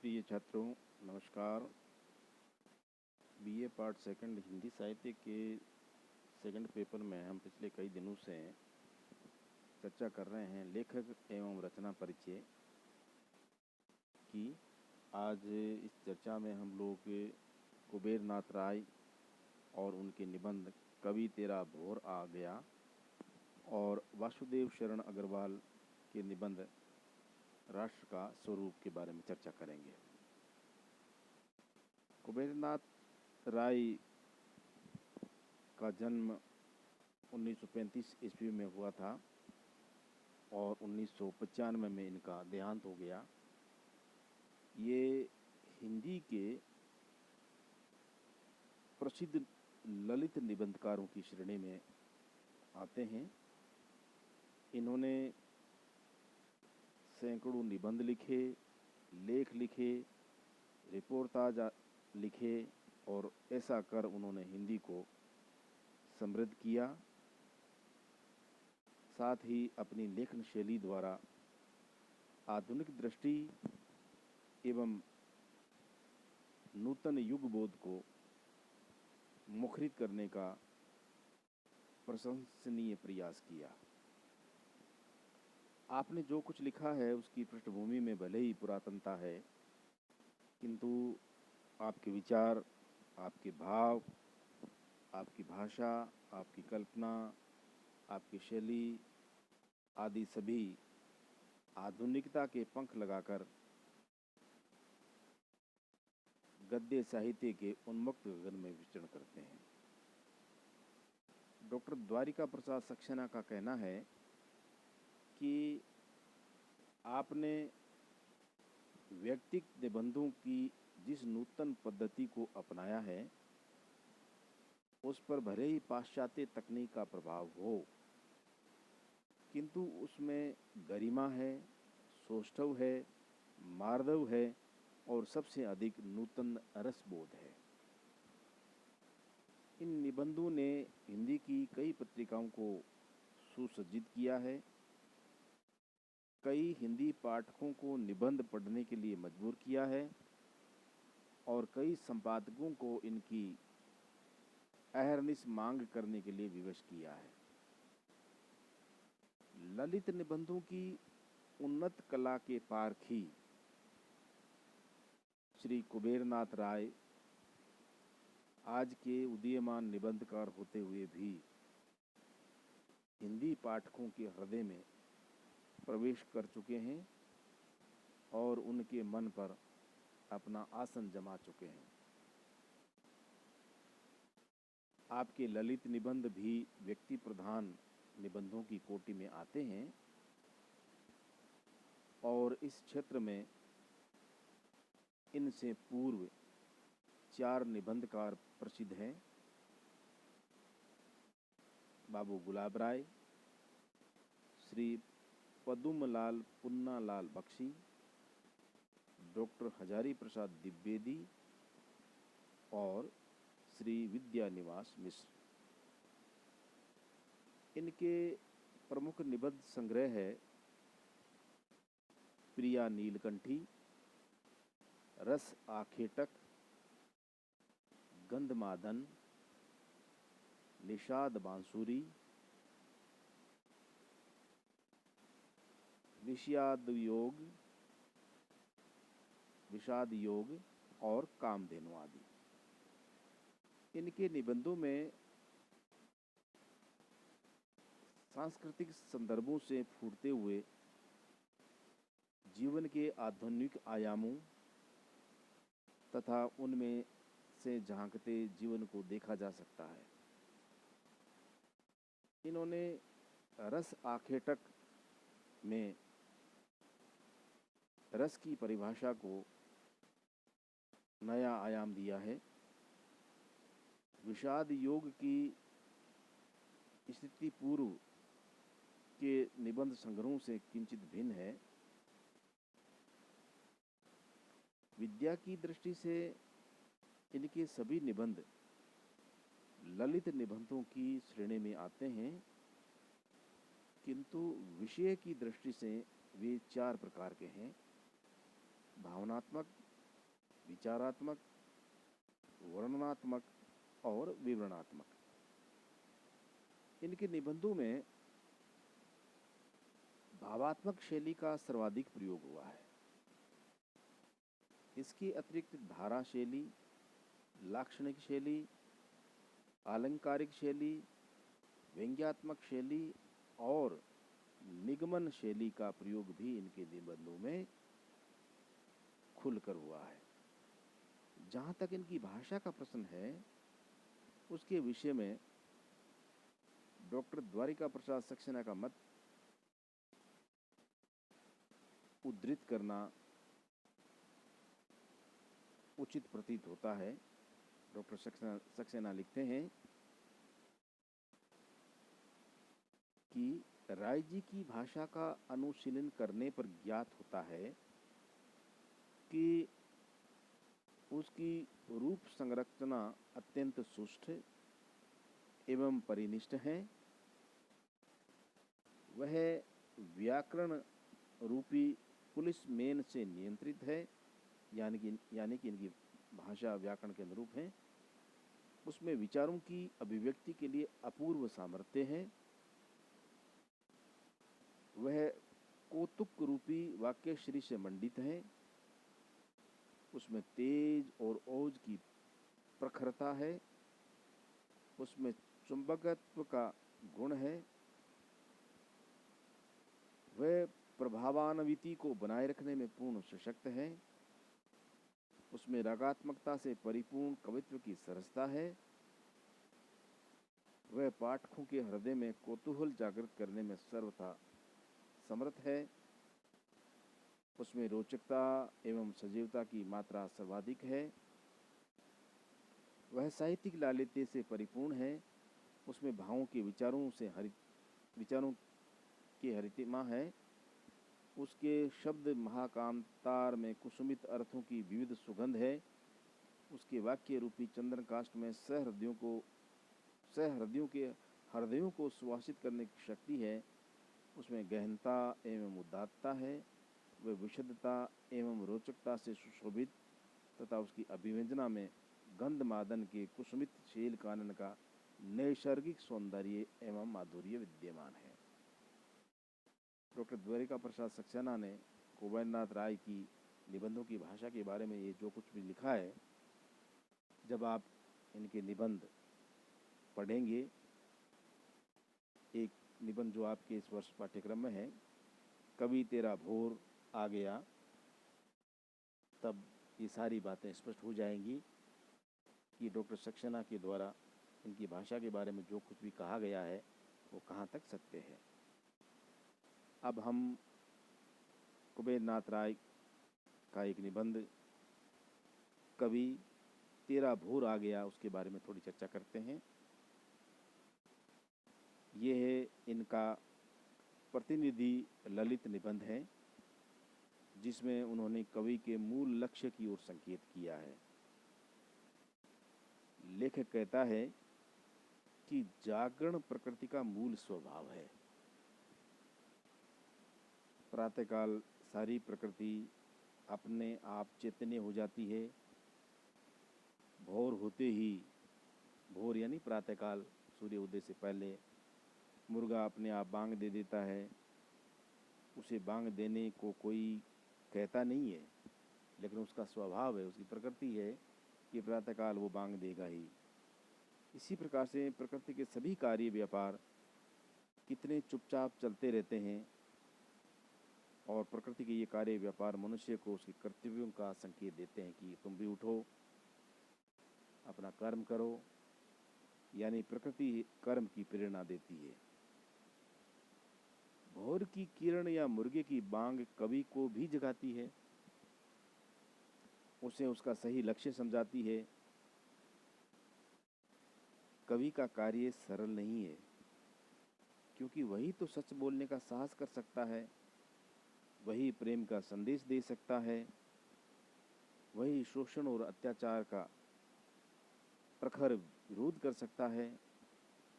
प्रिय छात्रों, नमस्कार। बीए पार्ट सेकंड हिंदी साहित्य के सेकंड पेपर में हम पिछले कई दिनों से चर्चा कर रहे हैं लेखक एवं रचना परिचय की। आज इस चर्चा में हम लोग कुबेर नाथ राय और उनके निबंध कवि तेरा भोर आ गया और वासुदेव शरण अग्रवाल के निबंध राष्ट्र का स्वरूप के बारे में चर्चा करेंगे। कुबेर नाथ राय का जन्म 1935 ईस्वी में हुआ था और 1995 में इनका देहांत हो गया। ये हिंदी के प्रसिद्ध ललित निबंधकारों की श्रेणी में आते हैं। इन्होंने सैकड़ों निबंध लिखे, लेख लिखे, रिपोर्टाज लिखे और ऐसा कर उन्होंने हिंदी को समृद्ध किया। साथ ही अपनी लेखन शैली द्वारा आधुनिक दृष्टि एवं नूतन युग बोध को मुखरित करने का प्रशंसनीय प्रयास किया। आपने जो कुछ लिखा है उसकी पृष्ठभूमि में भले ही पुरातनता है, किंतु आपके विचार, आपके भाव, आपकी भाषा, आपकी कल्पना, आपकी शैली आदि सभी आधुनिकता के पंख लगाकर गद्य साहित्य के उन्मुक्त गगन में विचरण करते हैं। डॉक्टर द्वारिका प्रसाद सक्सेना का कहना है कि आपने व्यक्तिगत निबंधों की जिस नूतन पद्धति को अपनाया है उस पर भले ही पाश्चात्य तकनीक का प्रभाव हो, किंतु उसमें गरिमा है, सौष्ठव है, मार्दव है और सबसे अधिक नूतन रसबोध है। इन निबंधों ने हिंदी की कई पत्रिकाओं को सुसज्जित किया है। कई हिंदी पाठकों को निबंध पढ़ने के लिए मजबूर किया है और कई संपादकों को इनकी अहरनिश मांग करने के लिए विवश किया है। ललित निबंधों की उन्नत कला के पारखी श्री कुबेर नाथ राय आज के उदीयमान निबंधकार होते हुए भी हिंदी पाठकों के हृदय में प्रवेश कर चुके हैं और उनके मन पर अपना आसन जमा चुके हैं। आपके ललित निबंध भी व्यक्ति प्रधान निबंधों की कोटि में आते हैं और इस क्षेत्र में इनसे पूर्व 4 निबंधकार प्रसिद्ध हैं। बाबू गुलाब राय, श्री पदुमलाल पुन्नालाल बख्शी, डॉक्टर हजारी प्रसाद द्विवेदी और श्री विद्यानिवास मिश्र। इनके प्रमुख निबंध संग्रह है प्रिया नीलकंठी, रस आखेटक, गंधमादन, निषाद बांसुरी, विषाद योग और कामधेनु आदि। इनके निबंधों में सांस्कृतिक संदर्भों से फूटते हुए जीवन के आधुनिक आयामों तथा उनमें से झांकते जीवन को देखा जा सकता है। इन्होंने रस आखेटक में रस की परिभाषा को नया आयाम दिया है। विषाद योग की स्थिति पूर्व के निबंध संग्रहों से किंचित भिन्न है। विद्या की दृष्टि से इनके सभी निबंध ललित निबंधों की श्रेणी में आते हैं, किंतु विषय की दृष्टि से वे 4 प्रकार के हैं: भावनात्मक, विचारात्मक, वर्णनात्मक और विवरणात्मक। इनके निबंधों में भावात्मक शैली का सर्वाधिक प्रयोग हुआ है। इसके अतिरिक्त धारा शैली, लाक्षणिक शैली, आलंकारिक शैली, व्यंग्यात्मक शैली और निगमन शैली का प्रयोग भी इनके निबंधों में खुलकर हुआ है। जहाँ तक इनकी भाषा का प्रश्न है, उसके विषय में डॉक्टर द्वारिका प्रसाद सक्सेना का मत उद्धृत करना उचित प्रतीत होता है। डॉक्टर सक्सेना लिखते हैं कि राय जी की भाषा का अनुशीलन करने पर ज्ञात होता है कि उसकी रूप संरचना अत्यंत सुष्ठ एवं परिनिष्ठ है। वह व्याकरण रूपी पुलिस मेन से नियंत्रित है, यानी कि इनकी भाषा व्याकरण के अनुरूप है। उसमें विचारों की अभिव्यक्ति के लिए अपूर्व सामर्थ्य है। वह कौतुक रूपी वाक्यश्री से मंडित है। उसमें तेज और ओज की प्रखरता है। उसमें चुंबकत्व का गुण है। वह प्रभावान्विति को बनाए रखने में पूर्ण सशक्त है। उसमें रागात्मकता से परिपूर्ण कवित्व की सरसता है। वह पाठकों के हृदय में कौतूहल जागृत करने में सर्वथा समर्थ है। उसमें रोचकता एवं सजीवता की मात्रा सर्वाधिक है। वह साहित्यिक लालित्य से परिपूर्ण है। उसमें भावों के विचारों की हरितिमा है। उसके शब्द महाकांतार में कुसुमित अर्थों की विविध सुगंध है। उसके वाक्य रूपी चंदन काष्ठ में हृदयों को सुवासित करने की शक्ति है। उसमें गहनता एवं उदात्तता है। वह विशुद्धता एवं रोचकता से सुशोभित तथा उसकी अभिव्यंजना में गंध मादन के कुसुमित शील कानन का नैसर्गिक सौंदर्य एवं माधुर्य विद्यमान है। डॉक्टर द्वारिका प्रसाद सक्सेना ने कुबेरनाथ राय की निबंधों की भाषा के बारे में ये जो कुछ भी लिखा है, जब आप इनके निबंध पढ़ेंगे, एक निबंध जो आपके इस वर्ष पाठ्यक्रम में है, कभी तेरा भोर आ गया, तब ये सारी बातें स्पष्ट हो जाएंगी कि डॉक्टर सक्सेना के द्वारा इनकी भाषा के बारे में जो कुछ भी कहा गया है वो कहाँ तक सत्य है। अब हम कुबेरनाथ राय का एक निबंध कभी तेरा भोर आ गया, उसके बारे में थोड़ी चर्चा करते हैं। ये है इनका प्रतिनिधि ललित निबंध है, जिसमें उन्होंने कवि के मूल लक्ष्य की ओर संकेत किया है। लेखक कहता है कि जागरण प्रकृति का मूल स्वभाव है। प्रातःकाल सारी प्रकृति अपने आप चैतन्य हो जाती है। भोर होते ही, भोर यानी प्रातःकाल, सूर्य उदय से पहले मुर्गा अपने आप बांग दे देता है। उसे बांग देने को कोई कहता नहीं है, लेकिन उसका स्वभाव है, उसकी प्रकृति है कि प्रातःकाल वो बांग देगा ही। इसी प्रकार से प्रकृति के सभी कार्य व्यापार कितने चुपचाप चलते रहते हैं, और प्रकृति के ये कार्य व्यापार मनुष्य को उसके कर्तव्यों का संकेत देते हैं कि तुम भी उठो, अपना कर्म करो। यानी प्रकृति कर्म की प्रेरणा देती है। भोर की किरण या मुर्गे की बांग कवि को भी जगाती है, उसे उसका सही लक्ष्य समझाती है। कवि का कार्य सरल नहीं है, क्योंकि वही तो सच बोलने का साहस कर सकता है, वही प्रेम का संदेश दे सकता है, वही शोषण और अत्याचार का प्रखर विरोध कर सकता है,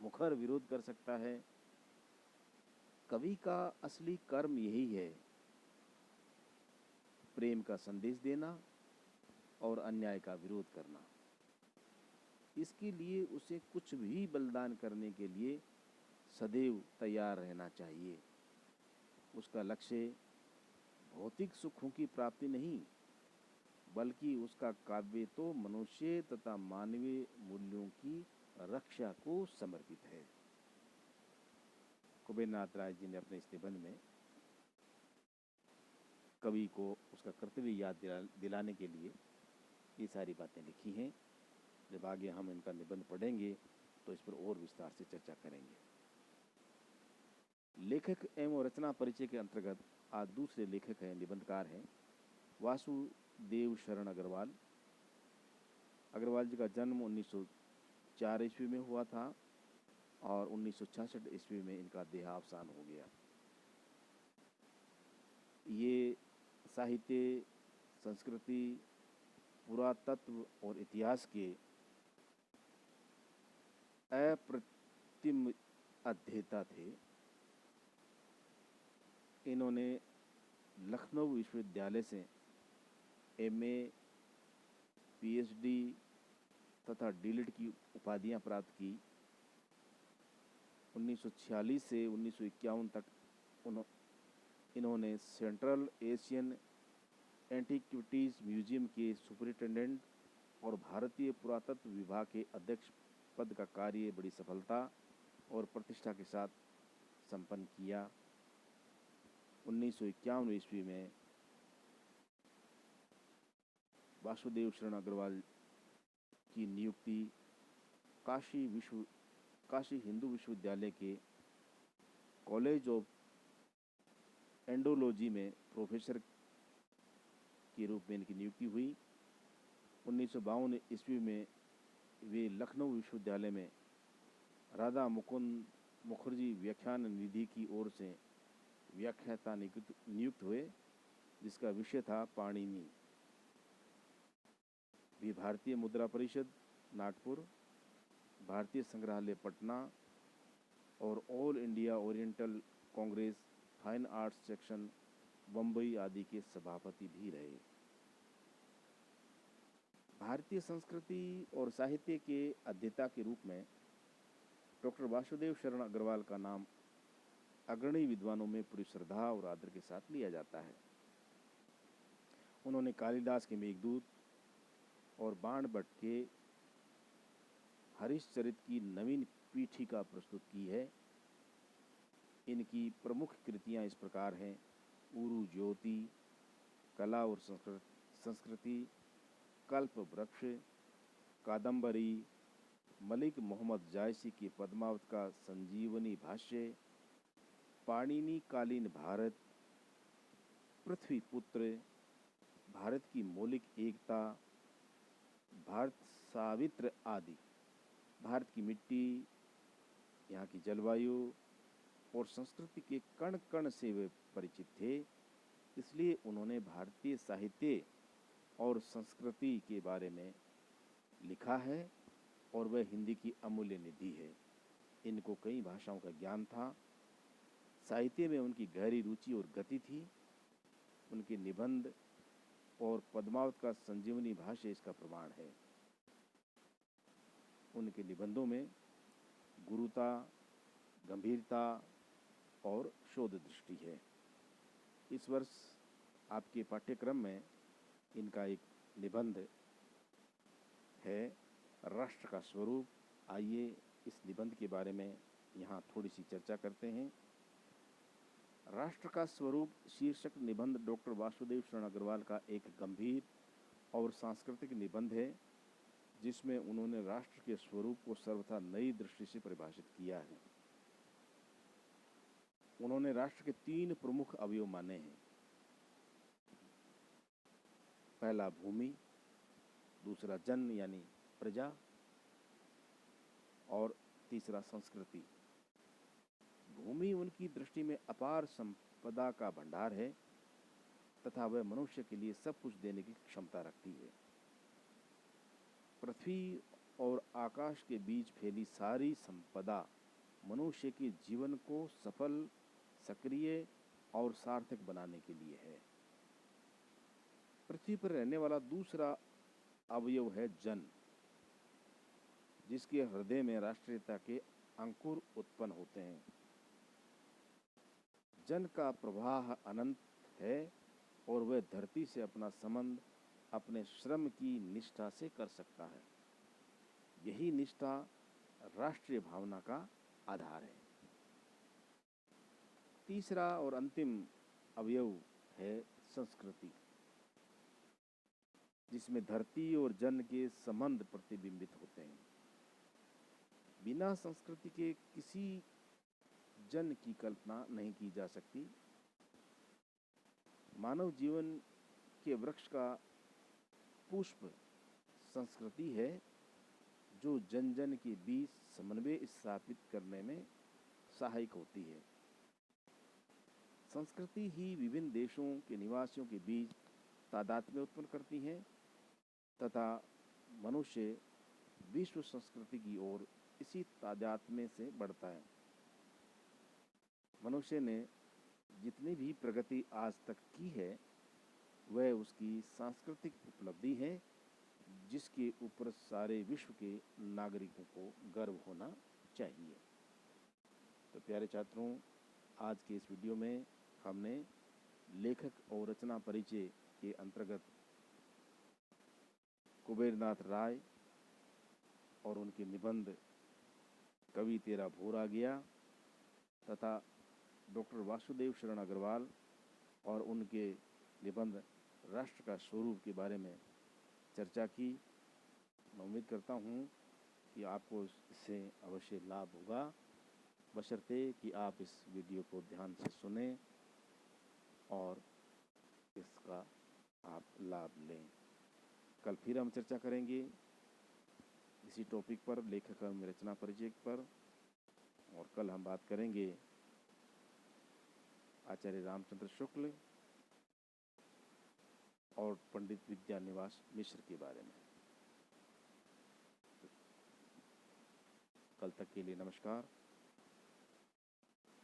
मुखर विरोध कर सकता है। कवि का असली कर्म यही है, प्रेम का संदेश देना और अन्याय का विरोध करना। इसके लिए उसे कुछ भी बलिदान करने के लिए सदैव तैयार रहना चाहिए। उसका लक्ष्य भौतिक सुखों की प्राप्ति नहीं, बल्कि उसका काव्य तो मनुष्य तथा मानवीय मूल्यों की रक्षा को समर्पित है। कुबेरनाथ राय जी ने अपने इस निबंध में कवि को उसका कर्तव्य याद दिलाने के लिए ये सारी बातें लिखी हैं। जब आगे हम इनका निबंध पढ़ेंगे तो इस पर और विस्तार से चर्चा करेंगे। लेखक एवं रचना परिचय के अंतर्गत आज दूसरे लेखक हैं, निबंधकार हैं वासुदेव शरण अग्रवाल। अग्रवाल जी का जन्म 1904 ईस्वी में हुआ था और 1966 ईस्वी में इनका देहावसान हो गया। ये साहित्य, संस्कृति, पुरातत्व और इतिहास के अप्रतिम अध्येता थे। इन्होंने लखनऊ विश्वविद्यालय से एमए, पीएचडी तथा डीलिट की उपाधियां प्राप्त की। 1946 से 1951 तक इन्होंने सेंट्रल एशियन एंटीक्विटीज़ म्यूजियम के सुपरिटेंडेंट और भारतीय पुरातत्व विभाग के अध्यक्ष पद का कार्य बड़ी सफलता और प्रतिष्ठा के साथ संपन्न किया। 1951 ईस्वी में वासुदेव शरण अग्रवाल की नियुक्ति काशी हिंदू विश्वविद्यालय के कॉलेज ऑफ एंडोलॉजी में प्रोफेसर के रूप में इनकी नियुक्ति हुई। 1952 ईस्वी में वे लखनऊ विश्वविद्यालय में राधा मुकुंद मुखर्जी व्याख्यान निधि की ओर से व्याख्याता नियुक्त हुए, जिसका विषय था पाणिनि। वे भारतीय मुद्रा परिषद नागपुर, भारतीय संग्रहालय पटना और all India oriental Congress fine arts section Bombay आदि के सभापति भी रहे। भारतीय संस्कृति और साहित्य के अध्येता के रूप में डॉक्टर वासुदेव शरण अग्रवाल का नाम अग्रणी विद्वानों में पूरी श्रद्धा और आदर के साथ लिया जाता है। उन्होंने कालिदास के मेघदूत और बाणभट्ट के हरिश्चरित की नवीन पीठिका प्रस्तुत की है। इनकी प्रमुख कृतियां इस प्रकार हैं: ऊरू ज्योति, कला और संस्कृति, कल्प वृक्ष, कादम्बरी, मलिक मोहम्मद जायसी की पद्मावत का संजीवनी भाष्य, पाणिनि कालीन भारत, पृथ्वी पुत्र, भारत की मौलिक एकता, भारत सावित्र आदि। भारत की मिट्टी, यहाँ की जलवायु और संस्कृति के कण कण से वे परिचित थे, इसलिए उन्होंने भारतीय साहित्य और संस्कृति के बारे में लिखा है और वह हिंदी की अमूल्य निधि है। इनको कई भाषाओं का ज्ञान था। साहित्य में उनकी गहरी रुचि और गति थी। उनके निबंध और पद्मावत का संजीवनी भाष्य इसका प्रमाण है। उनके निबंधों में गुरुता, गंभीरता और शोध दृष्टि है। इस वर्ष आपके पाठ्यक्रम में इनका एक निबंध है, राष्ट्र का स्वरूप। आइए इस निबंध के बारे में यहाँ थोड़ी सी चर्चा करते हैं। राष्ट्र का स्वरूप शीर्षक निबंध डॉक्टर वासुदेव शरण अग्रवाल का एक गंभीर और सांस्कृतिक निबंध है, जिसमें उन्होंने राष्ट्र के स्वरूप को सर्वथा नई दृष्टि से परिभाषित किया है। उन्होंने राष्ट्र के 3 प्रमुख अवयव माने हैं: पहला भूमि, दूसरा जन यानी प्रजा और तीसरा संस्कृति। भूमि उनकी दृष्टि में अपार संपदा का भंडार है तथा वह मनुष्य के लिए सब कुछ देने की क्षमता रखती है। पृथ्वी और आकाश के बीच फैली सारी संपदा मनुष्य के जीवन को सफल, सक्रिय और सार्थक बनाने के लिए है। पृथ्वी पर रहने वाला दूसरा अवयव है जन, जिसके हृदय में राष्ट्रीयता के अंकुर उत्पन्न होते हैं। जन का प्रवाह अनंत है और वह धरती से अपना संबंध अपने श्रम की निष्ठा से कर सकता है। यही निष्ठा राष्ट्रीय भावना का आधार है। तीसरा और अंतिम अवयव है संस्कृति, जिसमें धरती और जन के संबंध प्रतिबिंबित होते हैं। बिना संस्कृति के किसी जन की कल्पना नहीं की जा सकती। मानव जीवन के वृक्ष का पुष्प संस्कृति है, जो जन जन के बीच समन्वय स्थापित करने में सहायक होती है। संस्कृति ही विभिन्न देशों के निवासियों के बीच तादात्म्य उत्पन्न करती है तथा मनुष्य विश्व संस्कृति की ओर इसी तादात्म्य से बढ़ता है। मनुष्य ने जितनी भी प्रगति आज तक की है वह उसकी सांस्कृतिक उपलब्धि है, जिसके ऊपर सारे विश्व के नागरिकों को गर्व होना चाहिए। तो प्यारे छात्रों, आज के इस वीडियो में हमने लेखक और रचना परिचय के अंतर्गत कुबेरनाथ राय और उनके निबंध कवि तेरा भोर आ गया तथा डॉक्टर वासुदेव शरण अग्रवाल और उनके निबंध राष्ट्र का स्वरूप के बारे में चर्चा की। मैं उम्मीद करता हूँ कि आपको इससे अवश्य लाभ होगा, बशर्ते कि आप इस वीडियो को ध्यान से सुनें और इसका आप लाभ लें। कल फिर हम चर्चा करेंगे इसी टॉपिक पर, लेखक एवं रचना परिचय पर, और कल हम बात करेंगे आचार्य रामचंद्र शुक्ल और पंडित विद्यानिवास मिश्र के बारे में। कल तक के लिए नमस्कार।